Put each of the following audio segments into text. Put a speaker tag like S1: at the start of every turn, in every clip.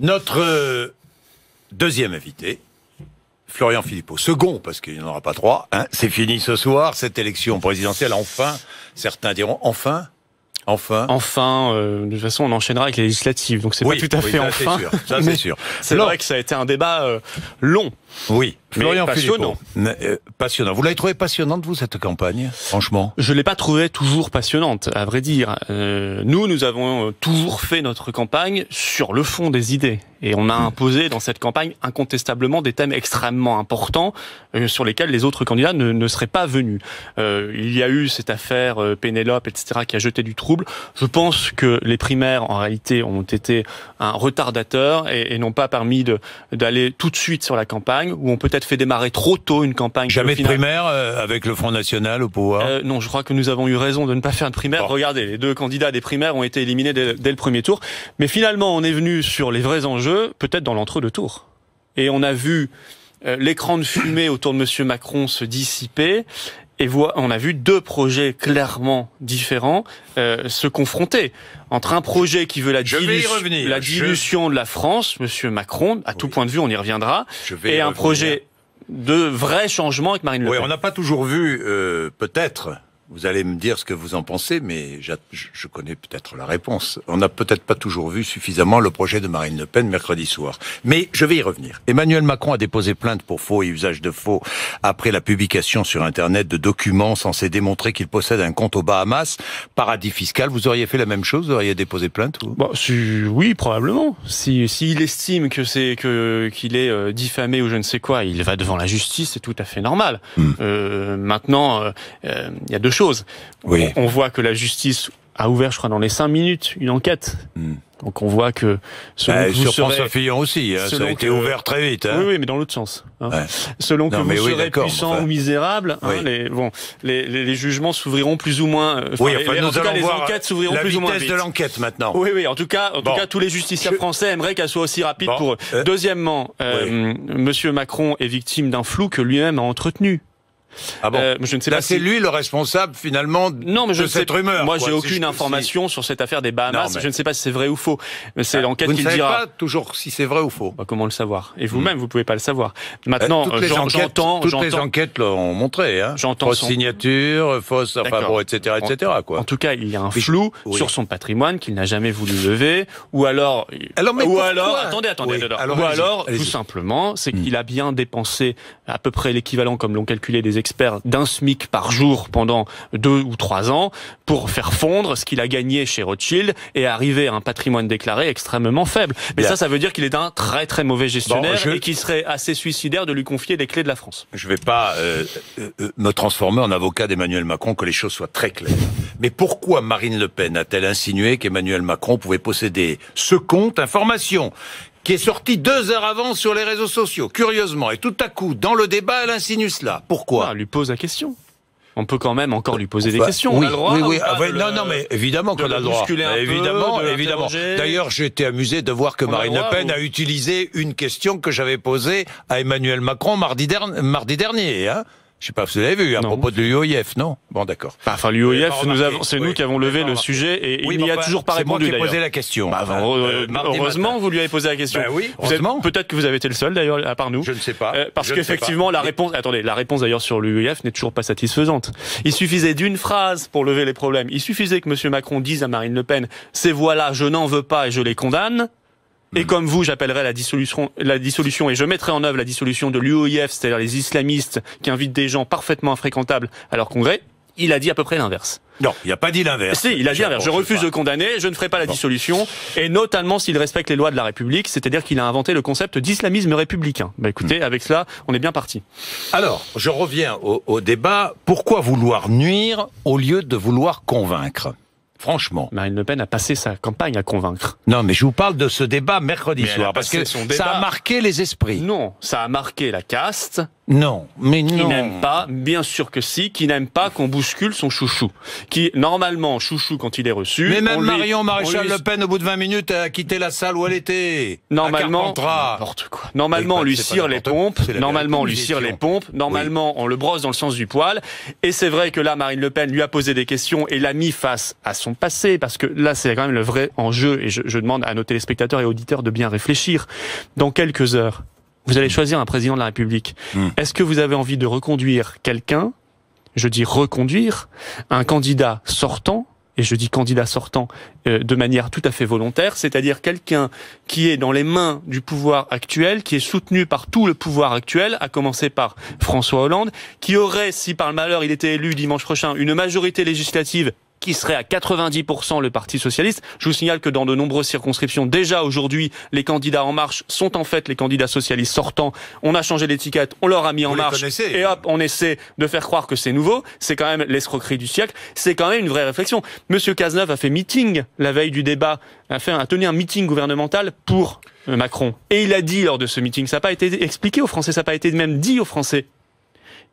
S1: Notre deuxième invité, Florian Philippot. Second, parce qu'il n'y en aura pas trois. Hein. C'est fini ce soir, cette élection présidentielle. Enfin, certains diront enfin. Enfin,
S2: de toute façon, on enchaînera avec les législatives, donc c'est pas tout à fait
S1: ça,
S2: enfin.
S1: Ça, c'est sûr.
S2: C'est vrai que ça a été un débat long.
S1: Oui, Florian
S2: passionnant.
S1: Passionnant. Vous l'avez trouvé passionnante, vous, cette campagne, franchement?
S2: Je l'ai pas trouvée toujours passionnante, à vrai dire. Nous avons toujours fait notre campagne sur le fond des idées. Et on a imposé dans cette campagne incontestablement des thèmes extrêmement importants sur lesquels les autres candidats ne seraient pas venus. Il y a eu cette affaire Pénélope, etc., qui a jeté du trouble. Je pense que les primaires, en réalité, ont été un retardateur et n'ont pas permis d'aller tout de suite sur la campagne, où on peut-être fait démarrer trop tôt une campagne.
S1: Jamais de primaire avec le Front National au pouvoir?
S2: Non, je crois que nous avons eu raison de ne pas faire de primaire. Bon. Regardez, les deux candidats des primaires ont été éliminés dès le premier tour. Mais finalement, on est venu sur les vrais enjeux, peut-être dans l'entre-deux tours. Et on a vu l'écran de fumée autour de M. Macron se dissiper. Et on a vu deux projets clairement différents se confronter. Entre un projet qui veut la dilution de la France, M. Macron, à tout point de vue, on y reviendra, et un projet de vrai changement avec Marine Le Pen.
S1: Oui, on n'a pas toujours vu, peut-être... Vous allez me dire ce que vous en pensez, mais je connais peut-être la réponse. On n'a peut-être pas toujours vu suffisamment le projet de Marine Le Pen mercredi soir. Mais je vais y revenir. Emmanuel Macron a déposé plainte pour faux et usage de faux après la publication sur Internet de documents censés démontrer qu'il possède un compte aux Bahamas, paradis fiscal. Vous auriez fait la même chose? Vous auriez déposé plainte?
S2: Oui, probablement. S'il estime qu'il est diffamé ou je ne sais quoi, il va devant la justice, c'est tout à fait normal. Maintenant, il y a deux choses.
S1: Oui.
S2: On voit que la justice a ouvert, je crois, dans les 5 minutes, une enquête. Donc on voit que...
S1: Sur François Fillon aussi, hein, ça a été ouvert très vite. Hein.
S2: Oui, mais dans l'autre sens. Hein. Ouais. Selon que vous serez puissant ou misérable,
S1: oui.
S2: Les jugements s'ouvriront plus ou moins... les enquêtes s'ouvriront plus ou moins vite.
S1: La vitesse de l'enquête maintenant.
S2: Oui, en tout cas, tous les justiciables français aimeraient qu'elle soit aussi rapide pour eux. Deuxièmement, Monsieur Macron est victime d'un flou que lui-même a entretenu.
S1: Ah bon
S2: je ne sais pas
S1: c'est lui le responsable finalement de cette rumeur.
S2: Moi, j'ai aucune information sur cette affaire des Bahamas. Je ne sais pas si c'est vrai ou faux. Mais c'est l'enquête qui le dira.
S1: Vous ne savez pas toujours si c'est vrai ou faux.
S2: Comment le savoir? Et vous-même, vous pouvez pas le savoir. Maintenant,
S1: toutes les enquêtes l'ont montré. Hein. Fausse signature, fausse, etc., quoi.
S2: En tout cas, il y a un flou sur son patrimoine qu'il n'a jamais voulu lever, ou alors, attendez, ou alors, tout simplement, c'est qu'il a bien dépensé à peu près l'équivalent, comme l'ont calculé des experts, d'un SMIC par jour pendant 2 ou 3 ans pour faire fondre ce qu'il a gagné chez Rothschild et arriver à un patrimoine déclaré extrêmement faible. Mais ça veut dire qu'il est un très très mauvais gestionnaire et qu'il serait assez suicidaire de lui confier les clés de la France.
S1: Je ne vais pas me transformer en avocat d'Emmanuel Macron, que les choses soient très claires. Mais pourquoi Marine Le Pen a-t-elle insinué qu'Emmanuel Macron pouvait posséder ce compte information qui est sorti 2 heures avant sur les réseaux sociaux, curieusement, et tout à coup, dans le débat, elle insinue cela. Pourquoi?
S2: Elle lui pose la question. On peut quand même encore lui poser des questions.
S1: Oui,
S2: on a le droit,
S1: non, mais évidemment qu'on a le droit. Évidemment. D'ailleurs, j'ai été amusé de voir que Marine Le Pen a utilisé une question que j'avais posée à Emmanuel Macron mardi dernier, hein. Je sais pas si vous l'avez vu, à propos de l'UOIF, non? Bon, d'accord.
S2: Enfin, l'UOIF, c'est nous qui avons levé le sujet et il n'y a toujours pas répondu, d'ailleurs.
S1: C'est moi qui ai posé la question.
S2: Heureusement, vous lui avez posé la question.
S1: Oui,
S2: peut-être que vous avez été le seul, d'ailleurs, à part nous.
S1: Je ne sais pas.
S2: Parce qu'effectivement, la réponse d'ailleurs sur l'UOIF n'est toujours pas satisfaisante. Il suffisait d'une phrase pour lever les problèmes. Il suffisait que M. Macron dise à Marine Le Pen, c'est voilà, je n'en veux pas et je les condamne. Et comme vous, j'appellerai la dissolution et je mettrai en œuvre la dissolution de l'UOIF, c'est-à-dire les islamistes qui invitent des gens parfaitement infréquentables à leur congrès. Il a dit à peu près l'inverse.
S1: Non, il n'a pas dit l'inverse.
S2: Si, il a dit l'inverse. Je refuse de condamner, je ne ferai pas la dissolution, et notamment s'il respecte les lois de la République, c'est-à-dire qu'il a inventé le concept d'islamisme républicain. Écoutez, avec cela, on est bien parti.
S1: Alors, je reviens au débat. Pourquoi vouloir nuire au lieu de vouloir convaincre ? Franchement.
S2: Marine Le Pen a passé sa campagne à convaincre.
S1: Non, mais je vous parle de ce débat mercredi soir, parce que ça a marqué les esprits.
S2: Non, ça a marqué la caste,
S1: Non, mais non.
S2: Qui n'aime pas, bien sûr que si, qui n'aime pas qu'on bouscule son chouchou. Qui, normalement, chouchou, quand il est reçu...
S1: Mais même Marion Maréchal Le Pen, au bout de 20 minutes, a quitté la salle où elle était.
S2: Normalement, n'importe quoi. Normalement, on lui cire les pompes. Normalement, on lui cire les pompes. Normalement, on le brosse dans le sens du poil. Et c'est vrai que là, Marine Le Pen lui a posé des questions et l'a mis face à son passé, parce que là, c'est quand même le vrai enjeu. Et je demande à nos téléspectateurs et auditeurs de bien réfléchir. Dans quelques heures, vous allez choisir un président de la République. Est-ce que vous avez envie de reconduire quelqu'un, je dis reconduire, un candidat sortant, et je dis candidat sortant de manière tout à fait volontaire, c'est-à-dire quelqu'un qui est dans les mains du pouvoir actuel, qui est soutenu par tout le pouvoir actuel, à commencer par François Hollande, qui aurait, si par le malheur il était élu dimanche prochain, une majorité législative qui serait à 90% le Parti socialiste. Je vous signale que dans de nombreuses circonscriptions, déjà aujourd'hui, les candidats En Marche sont en fait les candidats socialistes sortants. On a changé l'étiquette, on leur a mis En Marche, et hop, on essaie de faire croire que c'est nouveau. C'est quand même l'escroquerie du siècle. C'est quand même une vraie réflexion. Monsieur Cazeneuve a fait meeting la veille du débat, a tenu un meeting gouvernemental pour Macron. Et il a dit lors de ce meeting, ça n'a pas été expliqué aux Français, ça n'a pas été même dit aux Français.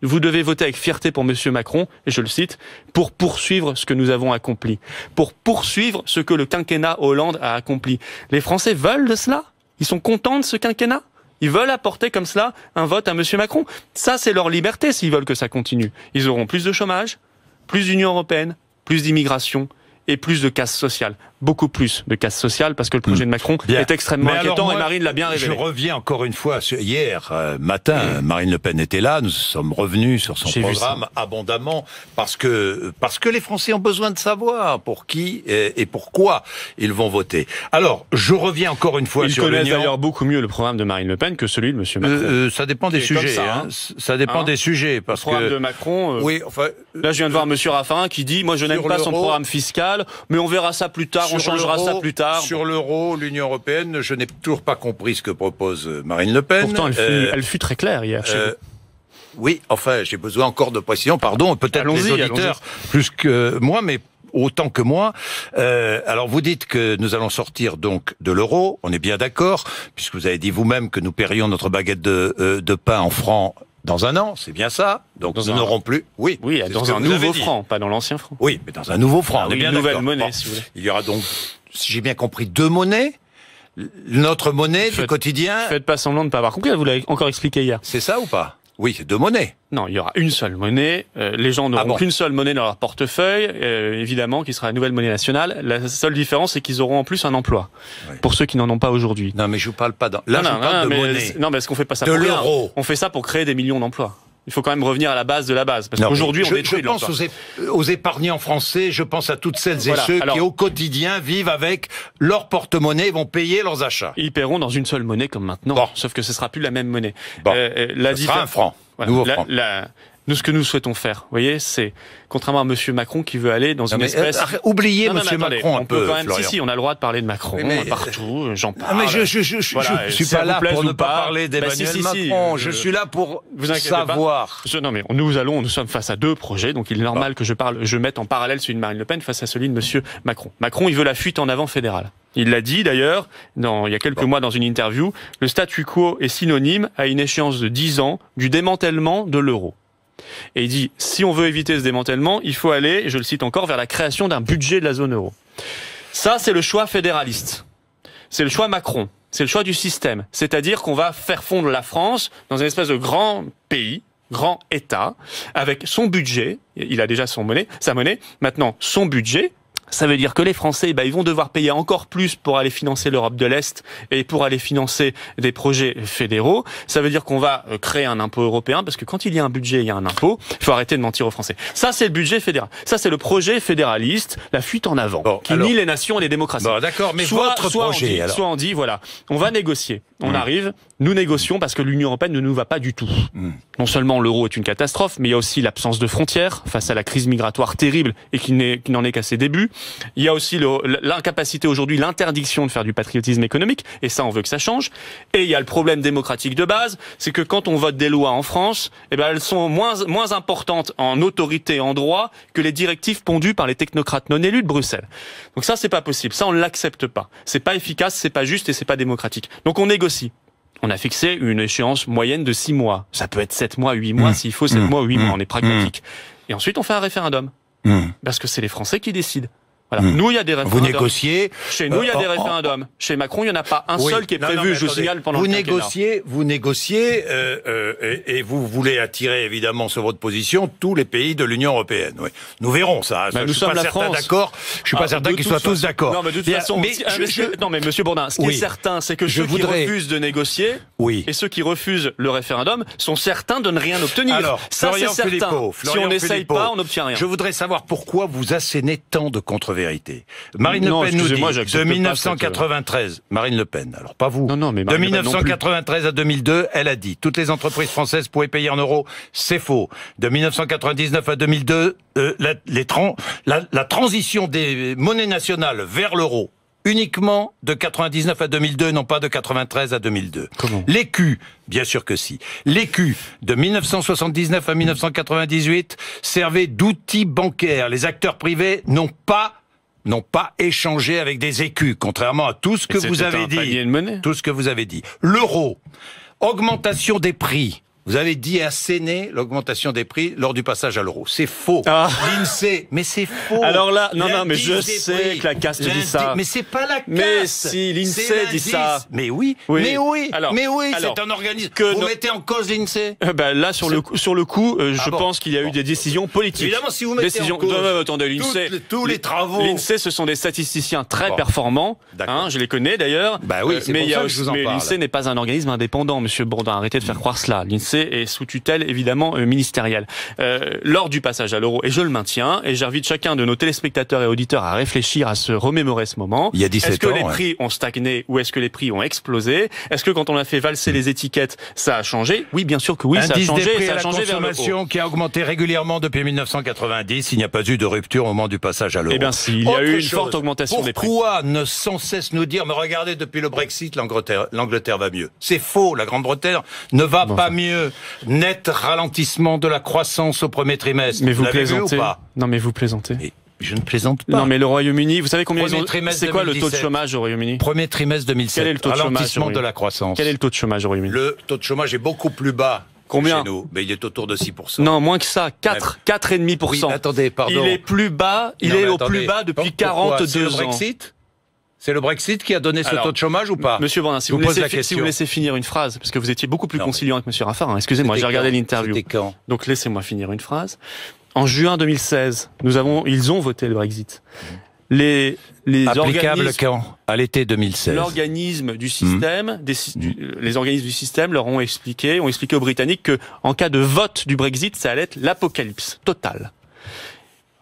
S2: Vous devez voter avec fierté pour Monsieur Macron, et je le cite, pour poursuivre ce que nous avons accompli, pour poursuivre ce que le quinquennat Hollande a accompli. Les Français veulent de cela? Ils sont contents de ce quinquennat? Ils veulent apporter comme cela un vote à Monsieur Macron? Ça, c'est leur liberté s'ils veulent que ça continue. Ils auront plus de chômage, plus d'Union européenne, plus d'immigration et plus de casse sociale. Beaucoup plus de casse sociale, parce que le projet de Macron est extrêmement inquiétant, et Marine l'a bien révélé.
S1: Je reviens encore une fois, hier matin, Marine Le Pen était là, nous sommes revenus sur son programme abondamment, parce que les Français ont besoin de savoir pour qui et pourquoi ils vont voter. Alors, je reviens encore une fois sur l'Union. Ils
S2: connaissent d'ailleurs beaucoup mieux le programme de Marine Le Pen que celui de M. Macron.
S1: Ça dépend des sujets. Ça dépend des sujets. Parce
S2: le programme de Macron, oui, enfin, là je viens de voir M. Raffarin qui dit « Moi je n'aime pas son programme fiscal, mais on verra ça plus tard. » On changera ça plus tard.
S1: Sur l'euro, l'Union européenne, je n'ai toujours pas compris ce que propose Marine Le Pen.
S2: Pourtant, elle fut très claire hier.
S1: Oui, enfin, j'ai besoin encore de précision. Pardon, peut-être les auditeurs plus que moi, mais autant que moi. Alors, vous dites que nous allons sortir donc de l'euro. On est bien d'accord, puisque vous avez dit vous-même que nous paierions notre baguette de pain en francs dans un an, c'est bien ça. Donc nous n'aurons plus. Oui,
S2: dans un nouveau franc, pas dans l'ancien franc.
S1: Oui, mais dans un nouveau franc. On est bien
S2: une nouvelle monnaie, si vous voulez.
S1: Il y aura donc, si j'ai bien compris, deux monnaies. Notre monnaie du quotidien.
S2: Faites pas semblant de ne pas avoir compris. Vous l'avez encore expliqué hier.
S1: C'est ça ou pas? Oui, c'est deux monnaies.
S2: Non, il y aura une seule monnaie. Les gens n'auront qu'une seule monnaie dans leur portefeuille, évidemment, qui sera la nouvelle monnaie nationale. La seule différence, c'est qu'ils auront en plus un emploi. Oui. Pour ceux qui n'en ont pas aujourd'hui.
S1: Non, mais je vous parle pas je parle de monnaie.
S2: Non, mais est-ce qu'on fait pas ça pour l'euro? On fait ça pour créer des millions d'emplois. Il faut quand même revenir à la base de la base. Parce qu'aujourd'hui, on détruit l'emploi.
S1: Je pense aux épargnants français, je pense à toutes celles et ceux qui, au quotidien, vivent avec leur porte-monnaie et vont payer leurs achats.
S2: Ils paieront dans une seule monnaie comme maintenant. Sauf que ce sera plus la même monnaie.
S1: Ce sera un franc.
S2: Voilà. Nouveau franc. Nous, ce que nous souhaitons faire, vous voyez, c'est, contrairement à Monsieur Macron qui veut aller dans une espèce...
S1: oubliez Monsieur Macron un peu, Florian.
S2: Si, on a le droit de parler de Macron, partout, j'en parle.
S1: Mais je suis pas là pour ne pas parler d'Emmanuel Macron, je suis là pour savoir.
S2: Nous sommes face à deux projets, donc il est normal que je mette en parallèle celui de Marine Le Pen face à celui de Monsieur Macron. Macron, il veut la fuite en avant fédérale. Il l'a dit d'ailleurs, il y a quelques mois dans une interview, le statu quo est synonyme à une échéance de 10 ans du démantèlement de l'euro. Et il dit, si on veut éviter ce démantèlement, il faut aller, et je le cite encore, vers la création d'un budget de la zone euro. Ça, c'est le choix fédéraliste. C'est le choix Macron. C'est le choix du système. C'est-à-dire qu'on va faire fondre la France dans une espèce de grand pays, grand État, avec son budget. Il a déjà sa monnaie. Maintenant, son budget. Ça veut dire que les Français, ils vont devoir payer encore plus pour aller financer l'Europe de l'Est et pour aller financer des projets fédéraux. Ça veut dire qu'on va créer un impôt européen, parce que quand il y a un budget, il y a un impôt. Il faut arrêter de mentir aux Français. Ça, c'est le budget fédéral. Ça, c'est le projet fédéraliste, la fuite en avant, qui nie les nations et les démocraties.
S1: D'accord, mais votre projet,
S2: soit on dit, voilà, on va négocier. On arrive, nous négocions parce que l'Union européenne ne nous va pas du tout. Non seulement l'euro est une catastrophe, mais il y a aussi l'absence de frontières face à la crise migratoire terrible et qui n'en est qu'à ses débuts. Il y a aussi l'incapacité aujourd'hui, l'interdiction de faire du patriotisme économique, et ça, on veut que ça change. Et il y a le problème démocratique de base, c'est que quand on vote des lois en France, elles sont moins importantes en autorité et en droit que les directives pondues par les technocrates non élus de Bruxelles. Donc ça, c'est pas possible. Ça, on ne l'accepte pas. C'est pas efficace, c'est pas juste et c'est pas démocratique. Donc on négocie. on a fixé une échéance moyenne de 6 mois. Ça peut être 7 mois, 8 mois, s'il faut 7 mois ou 8 mois, on est pragmatique. Et ensuite, on fait un référendum. Parce que c'est les Français qui décident. Voilà. Nous, il y a des référendums.
S1: Vous négociez.
S2: Chez nous, il y a des référendums. Chez Macron, il n'y en a pas un seul qui est prévu, je vous signale, pendant le quinquennat.
S1: Vous négociez et vous voulez attirer, évidemment, sur votre position, tous les pays de l'Union européenne. Oui. Nous verrons ça.
S2: Nous sommes la France.
S1: D'accord. Je suis pas certain qu'ils soient tous d'accord.
S2: Non, mais de toute façon, non, mais Monsieur Bourdin, ce qui est certain, c'est que ceux qui refusent de négocier et ceux qui refusent le référendum sont certains de ne rien obtenir.
S1: Alors,
S2: ça, c'est certain. Si on n'essaye pas, on n'obtient rien.
S1: Je voudrais savoir pourquoi vous assénez tant de contre-vérité. Marine Le Pen nous dit de 1993, Marine Le Pen, alors pas vous, de 1993 à 2002, elle a dit toutes les entreprises françaises pouvaient payer en euros, c'est faux. De 1999 à 2002, la transition des monnaies nationales vers l'euro, uniquement de 99 à 2002, non pas de 93 à 2002. L'écu, bien sûr que si. L'écu, de 1979 à 1998, servait d'outil bancaire. Les acteurs privés n'ont pas échangé avec des écus, contrairement à tout ce que vous avez dit. Tout ce que vous avez dit. L'euro, augmentation des prix. Vous avez dit asséner l'augmentation des prix lors du passage à l'euro. C'est faux. L'INSEE, mais c'est faux.
S2: Alors là, mais je sais que la caste dit ça.
S1: Mais c'est pas la caste.
S2: Mais si, l'INSEE dit ça.
S1: Mais oui.
S2: Alors,
S1: c'est un organisme. Vous mettez en cause l'INSEE.
S2: Là, sur le coup, je pense qu'il y a eu des décisions politiques.
S1: Évidemment, si vous mettez en cause
S2: attendez, l'INSEE,
S1: tous les travaux.
S2: L'INSEE, ce sont des statisticiens très performants. Je les connais d'ailleurs.
S1: Bah oui, c'est pour ça que je vous en parle.
S2: Mais l'INSEE n'est pas un organisme indépendant, Monsieur Bourdin. Arrêtez de faire croire cela. l'INSEE est sous tutelle évidemment ministérielle. Lors du passage à l'euro, et je le maintiens, et j'invite chacun de nos téléspectateurs et auditeurs à réfléchir, à se remémorer ce moment.
S1: Il y a 17 ans.
S2: Est-ce que les prix ont stagné ou est-ce que les prix ont explosé? Est-ce que quand on a fait valser les étiquettes, ça a changé? Oui, bien sûr que oui, ça a changé.
S1: Ça a changé vers le haut. Qui a augmenté régulièrement depuis 1990. Il n'y a pas eu de rupture au moment du passage à l'euro.
S2: Eh bien, si, il y a eu une forte augmentation des prix.
S1: Pourquoi ne sans cesse nous dire, mais regardez, depuis le Brexit, l'Angleterre va mieux? C'est faux. La Grande-Bretagne ne va pas mieux. Net ralentissement de la croissance au premier trimestre.
S2: Mais vous plaisantez ou pas? Non, mais vous plaisantez.
S1: Mais je ne plaisante pas.
S2: Non, mais le Royaume-Uni, vous savez combien c'est quoi le taux de chômage au Royaume-Uni?
S1: Premier trimestre 2007.
S2: Quel est le taux de
S1: ralentissement de la croissance.
S2: Quel est le taux de chômage au Royaume-Uni?
S1: Le taux de chômage est beaucoup plus bas.
S2: Combien?
S1: Chez nous, mais il est autour de 6%.
S2: Non, moins que ça, 4,5%.
S1: Oui, attendez, pardon.
S2: Il est plus bas, au plus bas depuis 42 ans.
S1: C'est le Brexit qui a donné ce taux de chômage ou pas?
S2: Monsieur Bourdin, si vous me laissez finir une phrase, parce que vous étiez beaucoup plus conciliant avec Monsieur Raffarin. Excusez-moi, j'ai regardé l'interview.
S1: C'était quand?
S2: Donc laissez-moi finir une phrase. En juin 2016, ils ont voté le Brexit.
S1: Applicable quand? À l'été 2016.
S2: L'organisme du système, les organismes du système leur ont expliqué aux Britanniques que, en cas de vote du Brexit, ça allait être l'apocalypse totale.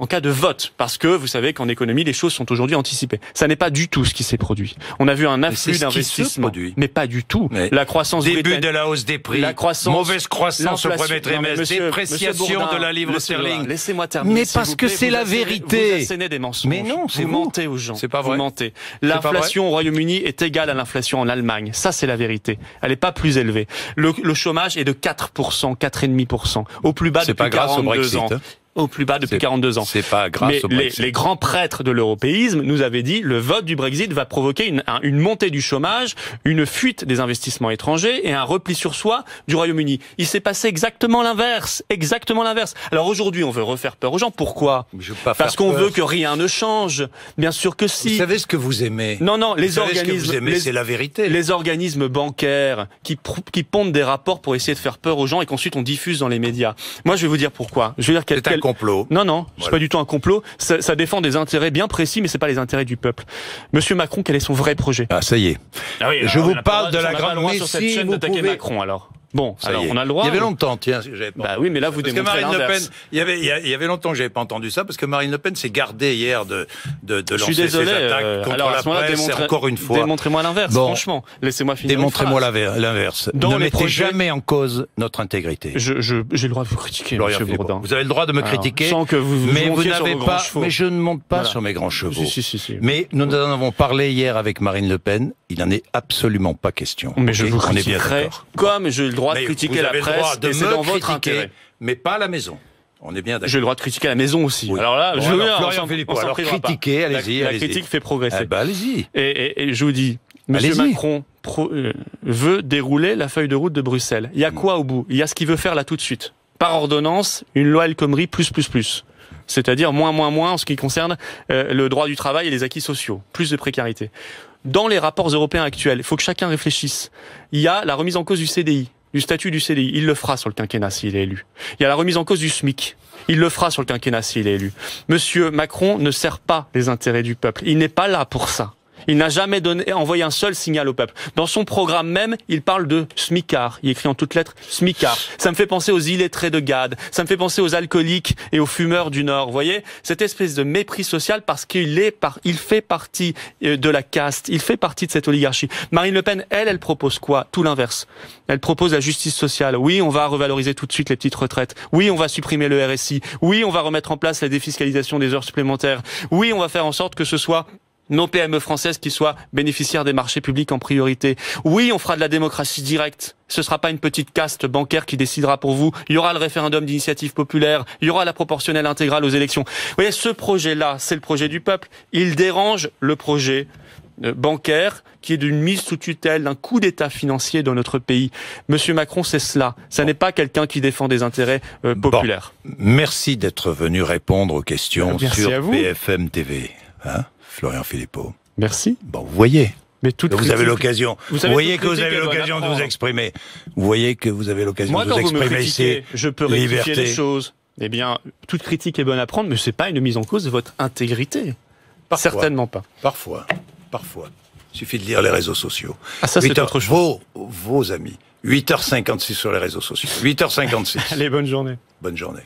S2: En cas de vote, parce que vous savez qu'en économie, les choses sont aujourd'hui anticipées. Ça n'est pas du tout ce qui s'est produit. On a vu un afflux d'investissements, mais pas du tout.
S1: Mais
S2: la croissance
S1: début de la hausse des prix, mauvaise croissance au premier trimestre, dépréciation de la livre sterling.
S2: Laissez-moi terminer.
S1: Mais parce que c'est la vérité.
S2: Vous assénez des mensonges.
S1: Mais non,
S2: vous mentez aux gens.
S1: C'est pas vrai.
S2: Vous mentez. L'inflation au Royaume-Uni est égale à l'inflation en Allemagne. Ça, c'est la vérité. Elle n'est pas plus élevée. Le chômage est de 4%, 4,5%, au plus bas depuis 42 ans. Au plus bas depuis 42 ans.
S1: C'est pas grâce au Brexit.
S2: Les grands prêtres de l'européisme nous avaient dit le vote du Brexit va provoquer une montée du chômage, une fuite des investissements étrangers et un repli sur soi du Royaume-Uni. Il s'est passé exactement l'inverse. Exactement l'inverse. Alors aujourd'hui, on veut refaire peur aux gens. Pourquoi? Parce qu'on veut que rien ne change. Bien sûr que si.
S1: Vous savez ce que vous aimez.
S2: Non, les organismes.
S1: Ce que vous aimez, c'est la vérité.
S2: Les organismes bancaires qui pondent des rapports pour essayer de faire peur aux gens et qu'ensuite on diffuse dans les médias. Moi, je vais vous dire pourquoi. Je veux dire
S1: c'est un complot.
S2: Non, c'est pas du tout un complot. Ça défend des intérêts bien précis, mais c'est pas les intérêts du peuple. Monsieur Macron, quel est son vrai projet?
S1: Ah, ça y est.
S2: Je vous parle de la grande loi sur cette chaîne d'attaquer Macron, alors. Bon, alors on a le droit.
S1: Il y avait longtemps, tiens, j'avais pas.
S2: Bah oui, mais là vous démontrez l'inverse.
S1: Il y avait longtemps que j'avais pas entendu ça parce que Marine Le Pen s'est gardée hier de lancer ses attaques contre la presse. Encore une fois.
S2: Démontrez-moi l'inverse. Franchement, laissez-moi finir.
S1: Démontrez-moi l'inverse. Ne mettez jamais en cause notre intégrité.
S2: J'ai le droit de vous critiquer, Monsieur Bourdin.
S1: Vous avez le droit de me critiquer.
S2: Sans que vous
S1: n'avez pas. Mais je ne monte pas sur mes grands chevaux.
S2: Si.
S1: Mais nous en avons parlé hier avec Marine Le Pen. Il n'en est absolument pas question.
S2: Mais je vous critiquerai comme j'ai le droit de critiquer la presse, et c'est dans votre intérêt.
S1: Mais pas à la maison. On est bien d'accord.
S2: J'ai le droit de critiquer la maison aussi. Oui. Alors là,
S1: Florian Philippot, alors critiquez, allez-y.
S2: La critique fait progresser.
S1: Allez-y.
S2: Et je vous dis, Monsieur Macron veut dérouler la feuille de route de Bruxelles. Il y a quoi au bout? Il y a ce qu'il veut faire là tout de suite. Par ordonnance, une loi El Khomri plus. C'est-à-dire moins en ce qui concerne le droit du travail et les acquis sociaux. Plus de précarité. Dans les rapports européens actuels, il faut que chacun réfléchisse. Il y a la remise en cause du CDI, du statut du CDI. Il le fera sur le quinquennat s'il est élu. Il y a la remise en cause du SMIC. Il le fera sur le quinquennat s'il est élu. Monsieur Macron ne sert pas les intérêts du peuple. Il n'est pas là pour ça. Il n'a jamais envoyé un seul signal au peuple. Dans son programme même, il parle de smicard. Il écrit en toutes lettres smicard. Ça me fait penser aux illettrés de Gade. Ça me fait penser aux alcooliques et aux fumeurs du Nord. Vous voyez, cette espèce de mépris social parce qu'il fait partie de la caste. Il fait partie de cette oligarchie. Marine Le Pen, elle propose quoi? Tout l'inverse. Elle propose la justice sociale. Oui, on va revaloriser tout de suite les petites retraites. Oui, on va supprimer le RSI. Oui, on va remettre en place la défiscalisation des heures supplémentaires. Oui, on va faire en sorte que ce soit nos PME françaises qui soient bénéficiaires des marchés publics en priorité. Oui, on fera de la démocratie directe. Ce sera pas une petite caste bancaire qui décidera pour vous. Il y aura le référendum d'initiative populaire. Il y aura la proportionnelle intégrale aux élections. Vous voyez, ce projet-là, c'est le projet du peuple. Il dérange le projet bancaire qui est d'une mise sous tutelle, d'un coup d'État financier dans notre pays. Monsieur Macron, c'est cela. Ça n'est pas quelqu'un qui défend des intérêts populaires.
S1: Bon. Merci d'être venu répondre aux questions sur BFM TV. Florian Philippot.
S2: Merci.
S1: Bon, vous voyez.
S2: Mais
S1: vous avez l'occasion. Vous voyez que vous avez l'occasion de vous exprimer. Vous voyez que vous avez l'occasion de vous exprimer ici.
S2: Je peux rectifier les choses. Eh bien, toute critique est bonne à prendre, mais c'est pas une mise en cause de votre intégrité.
S1: Parfois.
S2: Certainement pas.
S1: Parfois. Il suffit de lire les réseaux sociaux.
S2: Ah, ça, c'est autre chose.
S1: Vos amis. 8h56 sur les réseaux sociaux. 8h56.
S2: Allez, bonne journée.
S1: Bonne journée.